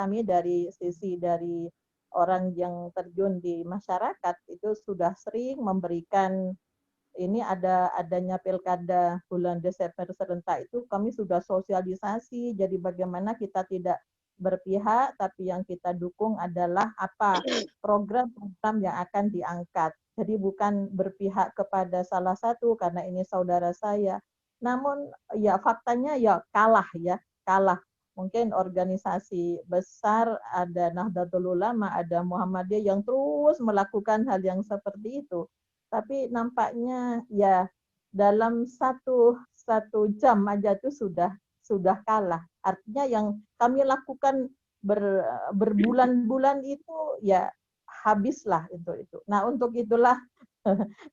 kami dari sisi dari orang yang terjun di masyarakat itu sudah sering memberikan ini adanya pilkada bulan Desember serentak itu kami sudah sosialisasi. Jadi bagaimana kita tidak berpihak, tapi yang kita dukung adalah apa program-program yang akan diangkat. Jadi bukan berpihak kepada salah satu karena ini saudara saya. Namun ya faktanya ya kalah ya, kalah. Mungkin organisasi besar ada Nahdlatul Ulama, ada Muhammadiyah yang terus melakukan hal yang seperti itu. Tapi nampaknya ya dalam satu jam aja tuh sudah kalah. Artinya yang kami lakukan berbulan-bulan itu ya habislah itu. Nah untuk itulah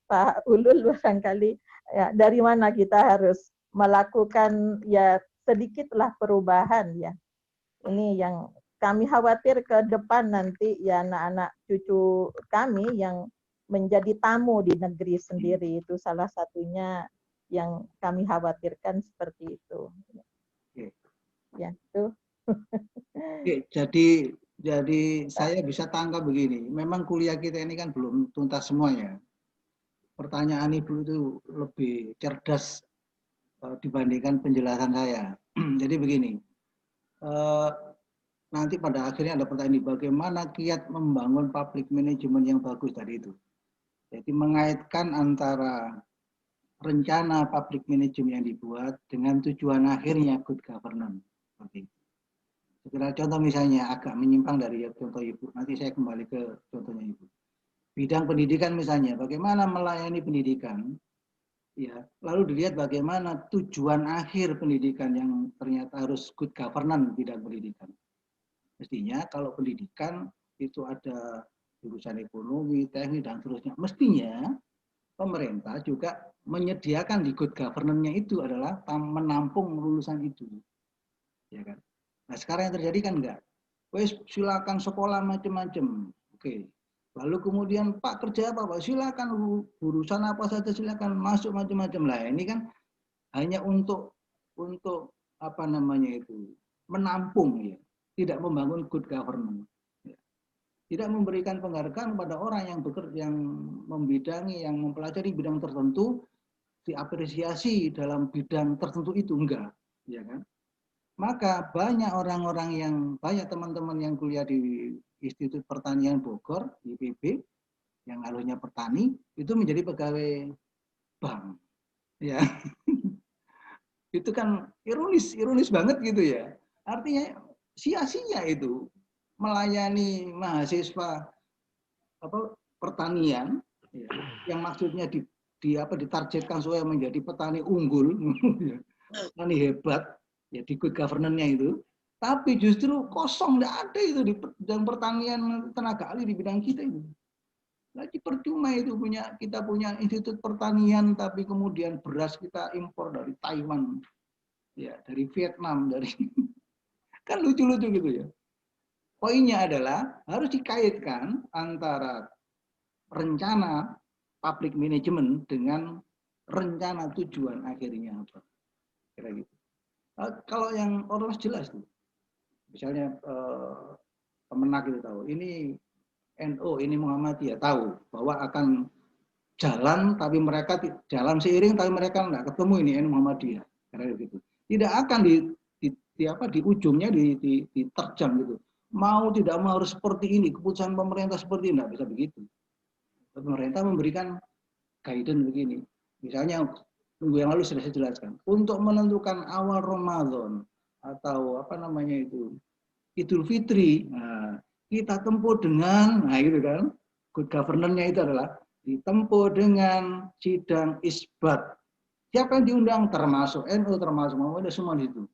Pak Ulul barangkali ya dari mana kita harus melakukan ya sedikitlah perubahan ya. Ini yang kami khawatir ke depan nanti ya anak-anak cucu kami yang menjadi tamu di negeri sendiri itu salah satunya yang kami khawatirkan seperti itu. Oke. Ya, itu. Oke, jadi saya bisa tangkap begini. Memang kuliah kita ini kan belum tuntas semuanya. Pertanyaan Ibu itu lebih cerdas dibandingkan penjelasan saya. Jadi begini, nanti pada akhirnya ada pertanyaan, bagaimana kiat membangun public management yang bagus tadi itu. Jadi mengaitkan antara rencana public management yang dibuat dengan tujuan akhirnya good governance. Seperti itu. Segera contoh misalnya agak menyimpang dari contoh Ibu. Nanti saya kembali ke contohnya Ibu. Bidang pendidikan misalnya, bagaimana melayani pendidikan, ya. Lalu dilihat bagaimana tujuan akhir pendidikan yang ternyata harus good governance bidang pendidikan. Mestinya kalau pendidikan itu ada jurusan ekonomi, teknik dan seterusnya. Mestinya pemerintah juga menyediakan di good governance-nya itu adalah menampung lulusan itu, ya kan? Nah sekarang yang terjadi kan enggak. Wes silakan sekolah macam-macam, oke. Lalu kemudian Pak kerja apa Pak? Silakan urusan apa saja silakan masuk macam-macam lah. Ini kan hanya untuk apa namanya itu menampung ya, tidak membangun good governance. Tidak memberikan penghargaan kepada orang yang bekerja, yang membidangi, yang mempelajari bidang tertentu, diapresiasi dalam bidang tertentu itu enggak, ya kan? Maka banyak orang-orang yang banyak teman-teman yang kuliah di Institut Pertanian Bogor, IPB, yang alurnya petani, itu menjadi pegawai bank, ya. Itu kan ironis banget gitu ya. Artinya sia-sia itu melayani mahasiswa apa pertanian ya, yang maksudnya ditargetkan supaya menjadi petani unggul, petani hebat ya di good governance-nya itu, tapi justru kosong, tidak ada itu di bidang pertanian, tenaga ahli di bidang kita itu. Lagi percuma itu kita punya institut pertanian tapi kemudian beras kita impor dari Taiwan, ya dari Vietnam, dari kan lucu-lucu gitu ya. Poinnya adalah harus dikaitkan antara rencana public management dengan rencana tujuan akhirnya apa. Kira gitu. Kalau yang ormas jelas tuh, misalnya Kemenak itu tahu, ini NU, ini Muhammadiyah tahu bahwa akan jalan, tapi mereka jalan seiring, tapi mereka nggak ketemu ini NU Muhammadiyah, kira gitu. Tidak akan di ujungnya diterjang gitu. Mau tidak mau harus seperti ini, keputusan pemerintah seperti ini, nggak bisa begitu. Pemerintah memberikan guidance begini. Misalnya minggu yang lalu sudah saya jelaskan, untuk menentukan awal Ramadan atau apa namanya itu Idul Fitri, nah, kita tempuh dengan, nah itu kan, good governance-nya itu adalah ditempuh dengan sidang isbat. Siapa yang diundang? Termasuk NU, termasuk Muhammadiyah, semua di situ.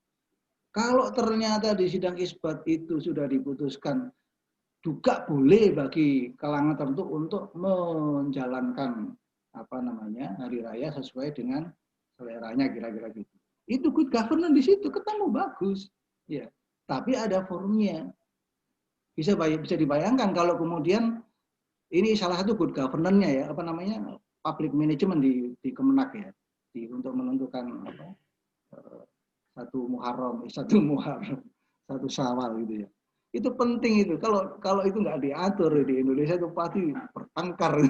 Kalau ternyata di sidang isbat itu sudah diputuskan juga boleh bagi kalangan tertentu untuk menjalankan apa namanya hari raya sesuai dengan seleranya, kira-kira gitu. Itu good governance di situ ketemu bagus, ya. Tapi ada forumnya. Bisa dibayangkan kalau kemudian ini salah satu good governance-nya ya, apa namanya public management di Kemenak ya, untuk menentukan apa, satu Muharram, satu Syawal gitu ya. Itu penting itu. Kalau itu nggak diatur di Indonesia itu pasti bertengkar.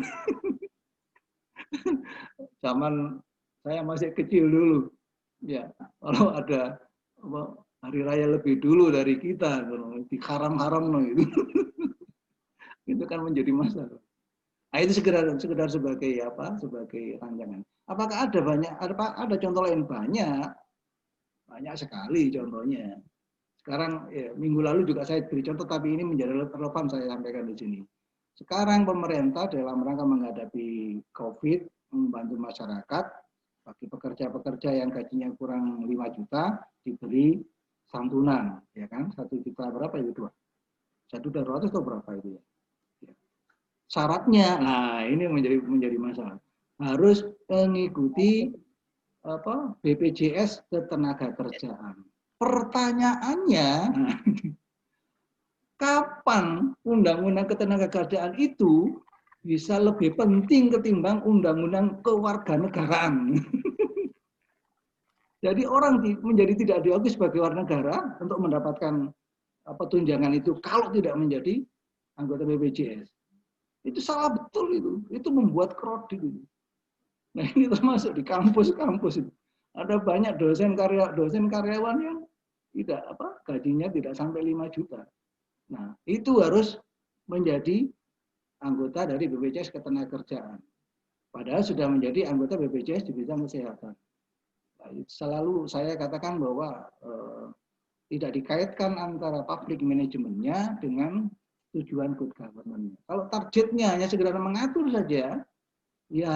Zaman saya masih kecil dulu, ya kalau ada hari raya lebih dulu dari kita, diharam-haram itu, itu kan menjadi masalah. Nah itu sekedar sebagai apa? Sebagai rancangan. Apakah ada banyak? Ada contoh lain banyak sekali contohnya. Sekarang ya, minggu lalu juga saya beri contoh, tapi ini menjadi relevan saya sampaikan di sini. Sekarang pemerintah dalam rangka menghadapi COVID membantu masyarakat bagi pekerja-pekerja yang gajinya kurang 5 juta diberi santunan, ya kan? 1 juta berapa itu? 1.200 atau berapa itu ya? Syaratnya, nah ini menjadi masalah. Harus mengikuti apa BPJS Ketenagakerjaan. Pertanyaannya, kapan Undang-Undang Ketenagakerjaan itu bisa lebih penting ketimbang Undang-Undang Kewarganegaraan? Jadi orang menjadi tidak diakui sebagai warga negara untuk mendapatkan apa tunjangan itu kalau tidak menjadi anggota BPJS. Itu salah betul itu. Itu membuat kredit itu. Nah ini termasuk di kampus-kampus itu. Ada banyak dosen karyawan yang tidak apa gajinya tidak sampai 5 juta. Nah, itu harus menjadi anggota dari BPJS Ketenagakerjaan. Padahal sudah menjadi anggota BPJS di bidang kesehatan. Nah, selalu saya katakan bahwa tidak dikaitkan antara public manajemennya dengan tujuan good government. Kalau targetnya hanya sekedar mengatur saja, ya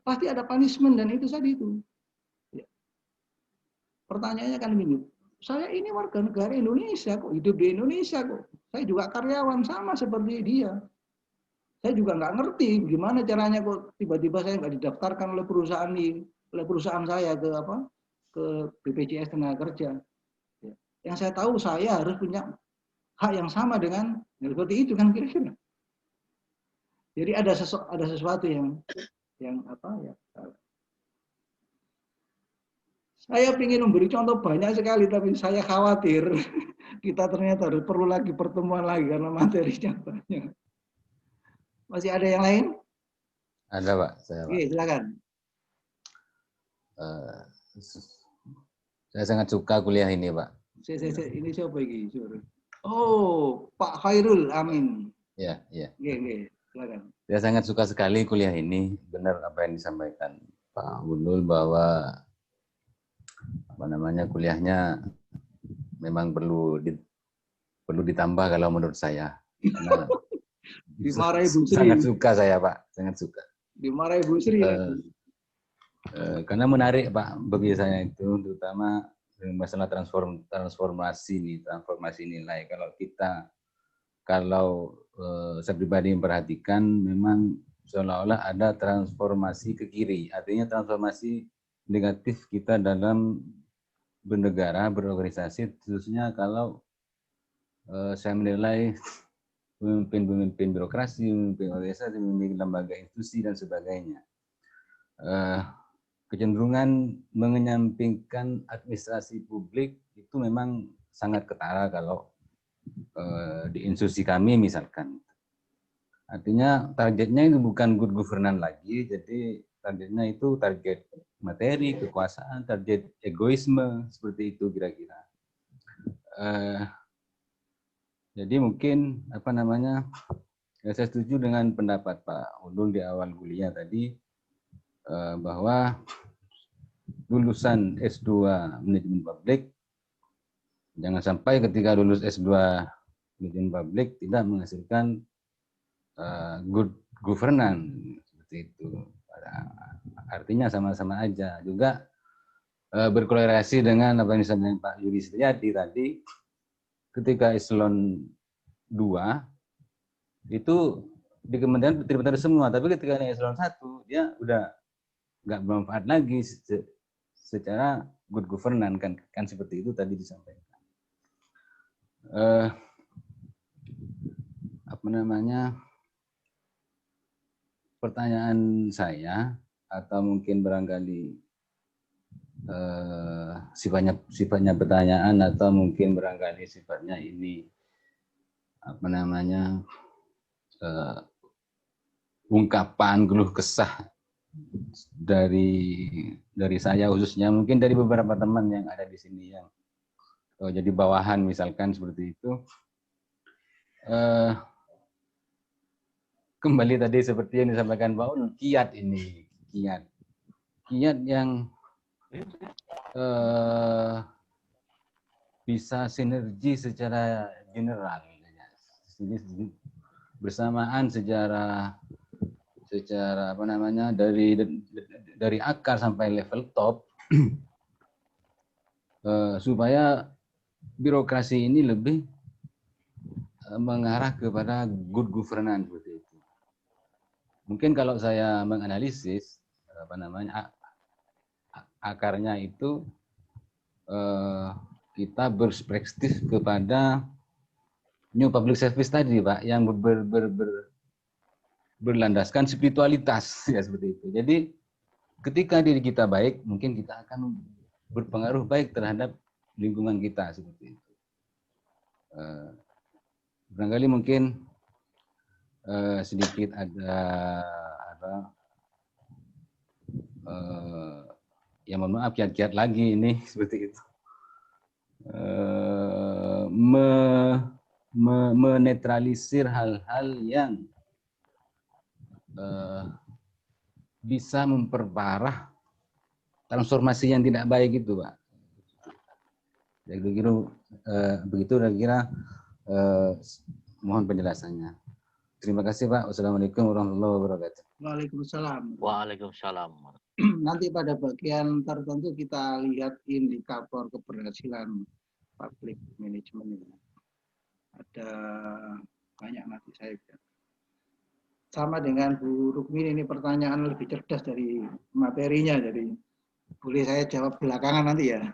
pasti ada punishment dan itu tadi itu. Ya. Pertanyaannya kan begini, saya ini warga negara Indonesia kok, hidup di Indonesia kok. Saya juga karyawan sama seperti dia. Saya juga nggak ngerti gimana caranya kok tiba-tiba saya nggak didaftarkan oleh perusahaan saya ke BPJS Tenaga Kerja. Yang saya tahu saya harus punya hak yang sama dengan seperti itu kan kira-kira. Jadi ada sesuatu yang apa ya. Saya ingin memberi contoh banyak sekali tapi saya khawatir kita ternyata perlu lagi pertemuan lagi karena materinya banyak. Masih ada yang lain? Ada Pak, saya Pak. Oke, silakan. Saya sangat suka kuliah ini Pak. Ini siapa ini? Oh, Pak Khairul Amin. Ya, ya. Oke, silakan. Saya sangat suka sekali kuliah ini. Benar apa yang disampaikan Pak Gundul bahwa kuliahnya memang perlu ditambah kalau menurut saya. Karena dimarahi Bu Sri. Sangat suka saya Pak, sangat suka. Dimarahi Bu Sri. Karena menarik Pak bagi saya itu, terutama masalah transformasi nilai. Kalau saya pribadi memperhatikan, memang seolah-olah ada transformasi ke kiri, artinya transformasi negatif kita dalam bernegara, berorganisasi, khususnya kalau saya menilai pemimpin birokrasi, pemimpin organisasi, pemimpin lembaga institusi dan sebagainya. Kecenderungan mengenyampingkan administrasi publik itu memang sangat ketara kalau di institusi kami misalkan. Artinya targetnya itu bukan good governance lagi, jadi targetnya itu target materi, kekuasaan, target egoisme, seperti itu kira-kira. Jadi mungkin saya setuju dengan pendapat Pak Undul di awal kuliah tadi bahwa lulusan S2 manajemen publik jangan sampai ketika lulus S2 manajemen publik tidak menghasilkan good governance seperti itu. Artinya sama-sama aja. Juga berkorelasi dengan apa yang disampaikan Pak Yudi Setiadi tadi, ketika eselon 2 itu di kementerian terima semua, tapi ketika di eselon 1 dia udah nggak bermanfaat lagi secara good governance kan seperti itu tadi disampaikan. Pertanyaan saya atau mungkin barangkali sifatnya pertanyaan atau mungkin barangkali sifatnya ini ungkapan keluh kesah dari saya khususnya, mungkin dari beberapa teman yang ada di sini yang jadi bawahan misalkan seperti itu. Kembali tadi seperti yang disampaikan Pak Un, kiat yang bisa sinergi secara general, bersamaan secara dari akar sampai level top, supaya birokrasi ini lebih mengarah kepada good governance seperti itu. Mungkin kalau saya menganalisis akarnya itu, kita berperspektif kepada new public service tadi, Pak, yang berlandaskan spiritualitas, ya seperti itu. Jadi ketika diri kita baik, mungkin kita akan berpengaruh baik terhadap lingkungan kita, seperti itu. Barangkali mungkin sedikit ada ya mohon maaf, kiat-kiat lagi ini seperti itu. Menetralisir hal-hal yang bisa memperparah transformasi yang tidak baik itu, Pak. Ya, begitu kira-kira mohon penjelasannya. Terima kasih, Pak. Wassalamualaikum warahmatullahi wabarakatuh. Waalaikumsalam. Waalaikumsalam. Nanti pada bagian tertentu kita lihat indikator keberhasilan public management. Ada banyak nanti saya lihat. Sama dengan Bu Rukmini, ini pertanyaan lebih cerdas dari materinya, jadi boleh saya jawab belakangan nanti ya.